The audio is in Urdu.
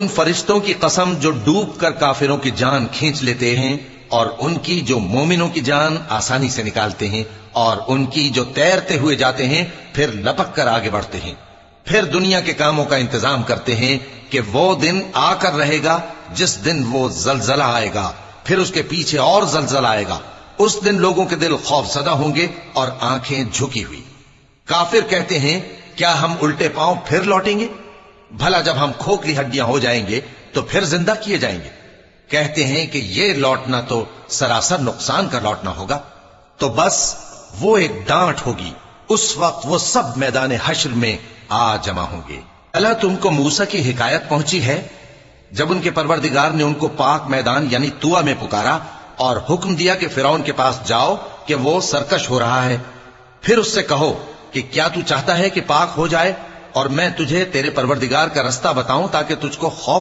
ان فرشتوں کی قسم جو ڈوب کر کافروں کی جان کھینچ لیتے ہیں اور ان کی جو مومنوں کی جان آسانی سے نکالتے ہیں اور ان کی جو تیرتے ہوئے جاتے ہیں پھر لپک کر آگے بڑھتے ہیں، پھر دنیا کے کاموں کا انتظام کرتے ہیں کہ وہ دن آ کر رہے گا جس دن وہ زلزلہ آئے گا، پھر اس کے پیچھے اور زلزلہ آئے گا، اس دن لوگوں کے دل خوف زدہ ہوں گے اور آنکھیں جھکی ہوئی۔ کافر کہتے ہیں کیا ہم الٹے پاؤں پھر لوٹیں گے؟ بھلا جب ہم کھوکھلی ہڈیاں ہو جائیں گے تو پھر زندہ کیے جائیں گے؟ کہتے ہیں کہ یہ لوٹنا تو سراسر نقصان کا لوٹنا ہوگا۔ تو بس وہ ایک ڈانٹ ہوگی، اس وقت وہ سب میدان حشر میں آ جمع ہوں گے۔ اللہ تم کو موسیٰ کی حکایت پہنچی ہے جب ان کے پروردگار نے ان کو پاک میدان یعنی طوٰ میں پکارا اور حکم دیا کہ فرعون کے پاس جاؤ کہ وہ سرکش ہو رہا ہے، پھر اس سے کہو کہ کیا تو چاہتا ہے کہ پاک ہو جائے اور میں تجھے تیرے پروردگار کا رستہ بتاؤں تاکہ تجھ کو خوف